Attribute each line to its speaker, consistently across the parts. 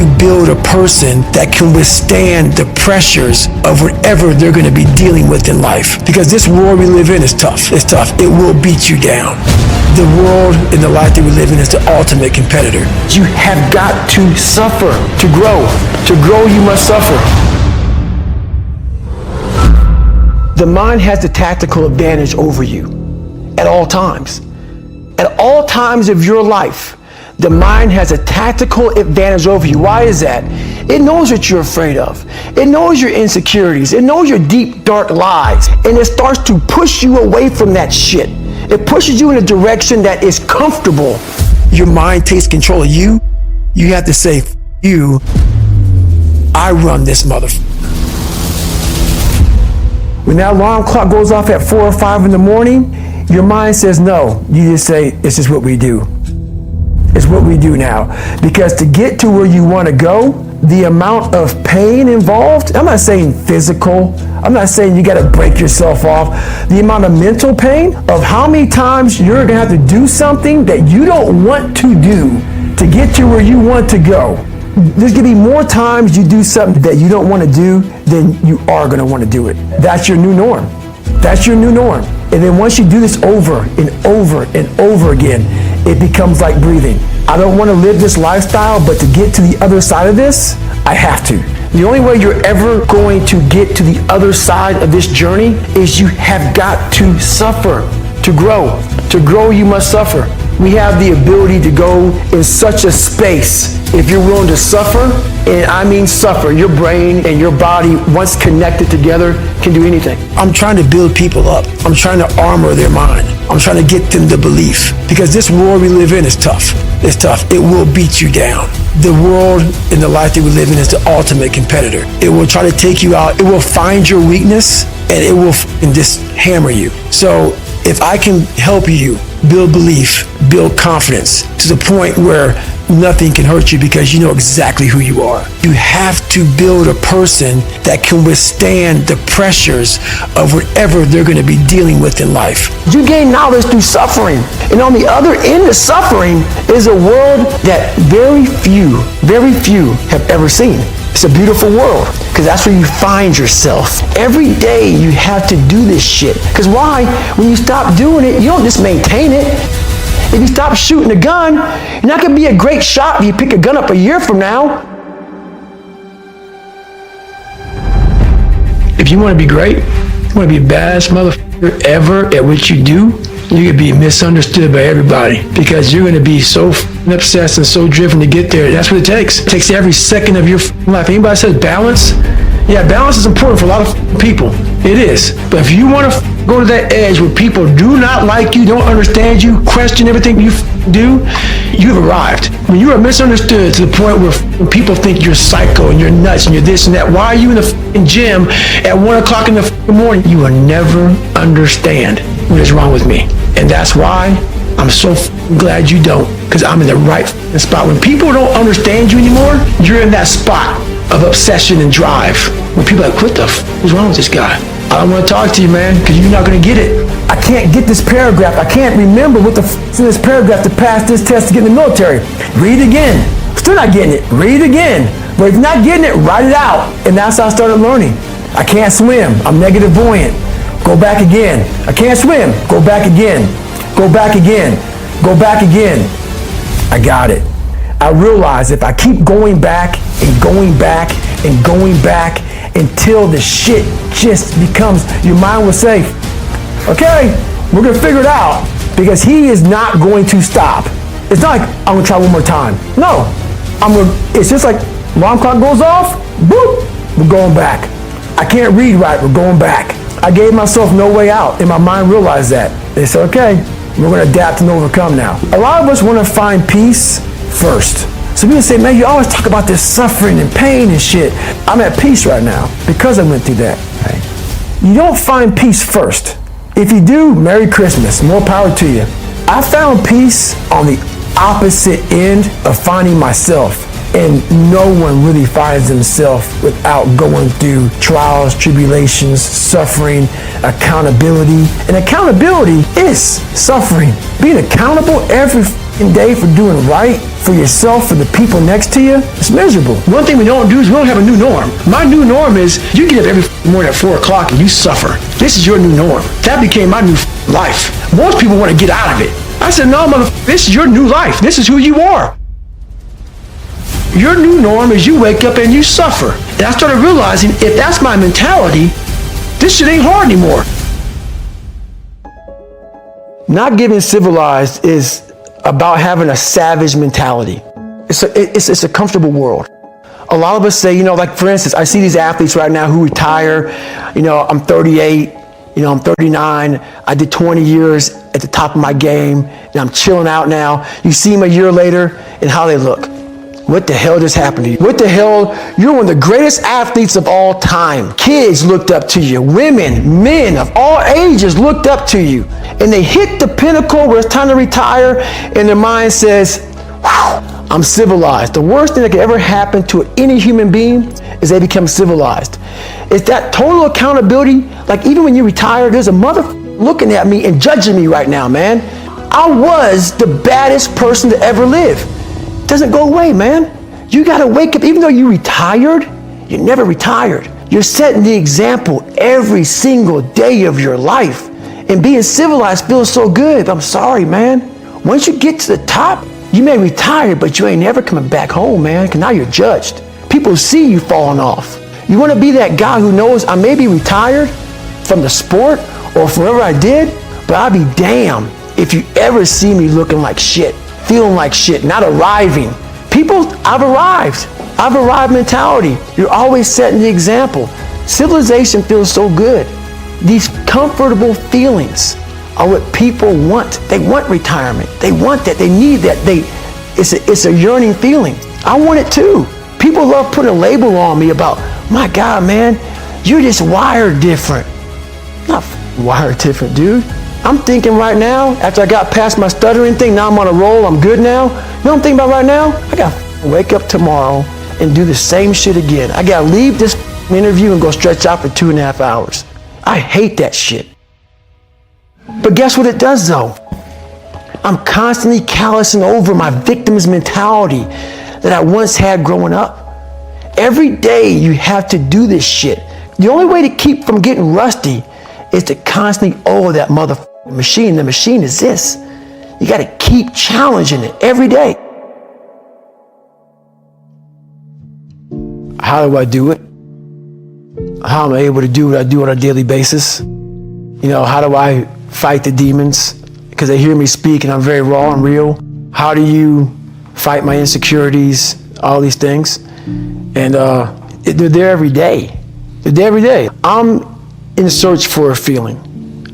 Speaker 1: to build a person that can withstand the pressures of whatever they're going to be dealing with in life. Because this world we live in is tough. It's tough. It will beat you down. The world and the life that we live in is the ultimate competitor. You have got to suffer to grow. To grow, you must suffer. The mind has the tactical advantage over you at all times. At all times of your life, the mind has a tactical advantage over you. Why is that? It knows what you're afraid of. It knows your insecurities. It knows your deep, dark lies. And it starts to push you away from that shit. It pushes you in a direction that is comfortable. Your mind takes control of you. You have to say, you, I run this motherfucker. When that alarm clock goes off at 4 or 5 in the morning, your mind says no. You just say, it's just what we do. It's what we do now. Because to get to where you want to go, the amount of pain involved, I'm not saying physical, I'm not saying you got to break yourself off. The amount of mental pain of how many times you're going to have to do something that you don't want to do to get to where you want to go. There's going to be more times you do something that you don't want to do than you are going to want to do it. That's your new norm. That's your new norm. And then once you do this over and over and over again, it becomes like breathing. I don't want to live this lifestyle, but to get to the other side of this, I have to. The only way you're ever going to get to the other side of this journey is you have got to suffer to grow. To grow, you must suffer. We have the ability to go in such a space if you're willing to suffer, and I mean suffer. Your brain and your body, once connected together, can do anything. I'm trying to build people up. I'm trying to armor their mind. I'm trying to get them the belief. Because this world we live in is tough. It's tough. It will beat you down. The world and the life that we live in is the ultimate competitor. It will try to take you out. It will find your weakness, and it will just hammer you. So if I can help you build belief, build confidence to the point where nothing can hurt you because you know exactly who you are. You have to build a person that can withstand the pressures of whatever they're going to be dealing with in life. You gain knowledge through suffering. And on the other end of suffering is a world that very few have ever seen. It's a beautiful world because that's where you find yourself. Every day you have to do this shit. Because why? When you stop doing it, you don't just maintain it. If you stop shooting a gun, you're not going to be a great shot if you pick a gun up a year from now. If you want to be great, you want to be the baddest motherfucker ever at what you do, you're going to be misunderstood by everybody because you're going to be so obsessed and so driven to get there. That's what it takes. It takes every second of your life. Anybody says balance? Yeah, balance is important for a lot of people. It is. But if you want to go to that edge where people do not like you, don't understand you, question everything you do, you've arrived. When you are misunderstood to the point where people think you're psycho and you're nuts and you're this and that, why are you in the gym at 1 o'clock in the morning? You will never understand what is wrong with me. And that's why I'm so glad you don't, because I'm in the right spot. When people don't understand you anymore, you're in that spot of obsession and drive. When people are like, what the is wrong with this guy? I don't want to talk to you, man, because you're not going to get it. I can't get this paragraph. I can't remember what the is in this paragraph to pass this test to get in the military. Read it again. Still not getting it. Read it again. But if you're not getting it, write it out. And that's how I started learning. I can't swim. I'm negative buoyant. Go back again. I can't swim. Go back again. Go back again. Go back again. I got it. I realized if I keep going back and going back and going back until the shit just becomes, your mind will say, okay, we're going to figure it out, because he is not going to stop. It's not like I'm going to try one more time. No, it's just like alarm clock goes off, boop, we're going back. I can't read right, we're going back. I gave myself no way out, and my mind realized that. They said, okay, we're going to adapt and overcome now. A lot of us want to find peace first. So people say, man, you always talk about this suffering and pain and shit. I'm at peace right now because I went through that. Right? You don't find peace first. If you do, Merry Christmas, more power to you. I found peace on the opposite end of finding myself. And no one really finds himself without going through trials, tribulations, suffering, accountability. And accountability is suffering. Being accountable every day for doing right for yourself, for the people next to you, it's miserable. One thing we don't do is we don't have a new norm. My new norm is you get up every morning at 4 o'clock and you suffer. This is your new norm. That became my new life. Most people want to get out of it. I said, no, motherfucker, this is your new life. This is who you are. Your new norm is you wake up and you suffer. And I started realizing if that's my mentality, this shit ain't hard anymore. Not getting civilized is about having a savage mentality. It's a comfortable world. A lot of us say, like for instance, I see these athletes right now who retire. I'm 38, I'm 39. I did 20 years at the top of my game, and I'm chilling out now. You see them a year later and how they look. What the hell just happened to you? What the hell? You're one of the greatest athletes of all time. Kids looked up to you. Women, men of all ages looked up to you. And they hit the pinnacle where it's time to retire, and their mind says, "Whew, I'm civilized." The worst thing that could ever happen to any human being is they become civilized. It's that total accountability. Like even when you retire, there's a mother looking at me and judging me right now, man. I was the baddest person to ever live. Doesn't go away, man. You got to wake up. Even though you retired, you never retired. You're setting the example every single day of your life. And being civilized feels so good. I'm sorry, man. Once you get to the top, you may retire, but you ain't never coming back home, man, because now you're judged. People see you falling off. You want to be that guy who knows I may be retired from the sport or from whatever I did, but I'll be damned if you ever see me looking like shit. Feeling like shit, not arriving. People, I've arrived mentality. You're always setting the example. Civilization feels so good. These comfortable feelings are what people want. They want retirement. They want that. They need that. It's a yearning feeling. I want it too. People love putting a label on me about, my God, man, you're just wired different. Not wired different, dude. I'm thinking right now, after I got past my stuttering thing, now I'm on a roll, I'm good now. You know what I'm thinking about right now? I gotta wake up tomorrow and do the same shit again. I gotta leave this interview and go stretch out for 2.5 hours. I hate that shit. But guess what it does though? I'm constantly callousing over my victim's mentality that I once had growing up. Every day you have to do this shit. The only way to keep from getting rusty is to constantly owe that motherfucking machine. The machine is this. You got to keep challenging it every day. How do I do it? How am I able to do what I do on a daily basis? How do I fight the demons? Because they hear me speak and I'm very raw and real. How do you fight my insecurities? All these things. And they're there every day. They're there every day. I'm in search for a feeling.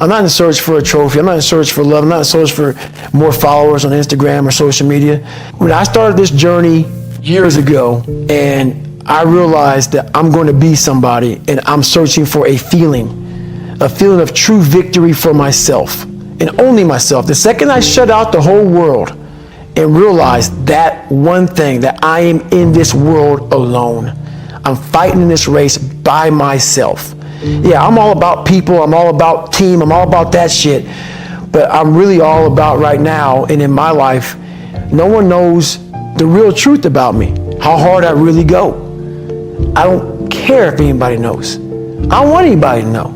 Speaker 1: I'm not in search for a trophy. I'm not in search for love. I'm not in search for more followers on Instagram or social media. When I started this journey years ago and I realized that I'm going to be somebody and I'm searching for a feeling of true victory for myself and only myself. The second I shut out the whole world and realized that one thing, that I am in this world alone. I'm fighting in this race by myself. Yeah, I'm all about people, I'm all about team, I'm all about that shit. But I'm really all about right now and in my life, no one knows the real truth about me, how hard I really go. I don't care if anybody knows. I don't want anybody to know.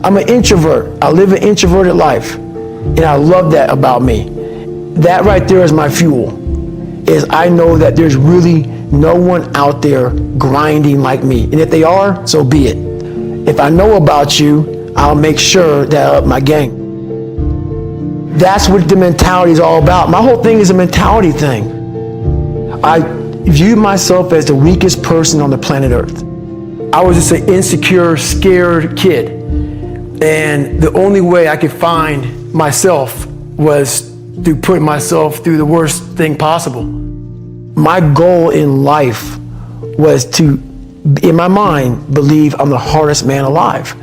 Speaker 1: I'm an introvert. I live an introverted life. And I love that about me. That right there is my fuel. Is I know that there's really no one out there grinding like me. And if they are, so be it. If I know about you, I'll make sure that I up my game. That's what the mentality is all about. My whole thing is a mentality thing. I view myself as the weakest person on the planet Earth. I was just an insecure, scared kid. And the only way I could find myself was through putting myself through the worst thing possible. My goal in life was to, in my mind, believe I'm the hardest man alive.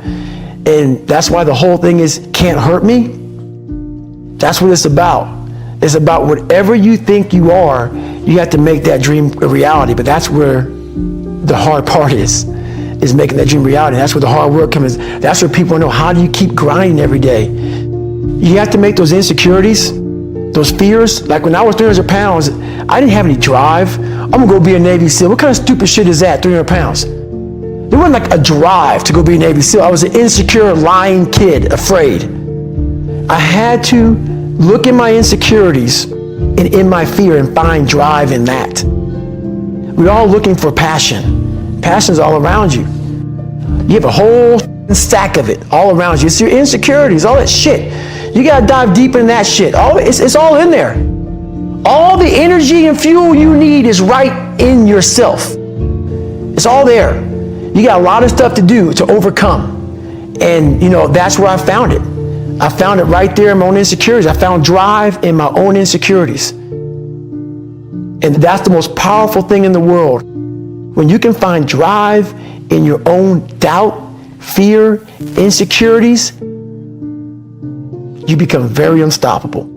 Speaker 1: And that's why the whole thing is can't hurt me. That's what it's about. It's about whatever you think you are, you have to make that dream a reality. But that's where the hard part is making that dream reality. That's where the hard work comes. That's where people know, how do you keep grinding every day? You have to make those insecurities those fears, like when I was 300 pounds, I didn't have any drive. I'm gonna go be a Navy SEAL. What kind of stupid shit is that, 300 pounds? There wasn't like a drive to go be a Navy SEAL. I was an insecure, lying kid, afraid. I had to look in my insecurities and in my fear and find drive in that. We're all looking for passion. Passion's all around you. You have a whole stack of it all around you. It's your insecurities, all that shit. You gotta dive deep in that shit. It's all in there. All the energy and fuel you need is right in yourself. It's all there. You got a lot of stuff to do to overcome. And that's where I found it. I found it right there in my own insecurities. I found drive in my own insecurities. And that's the most powerful thing in the world. When you can find drive in your own doubt, fear, insecurities, you become very unstoppable.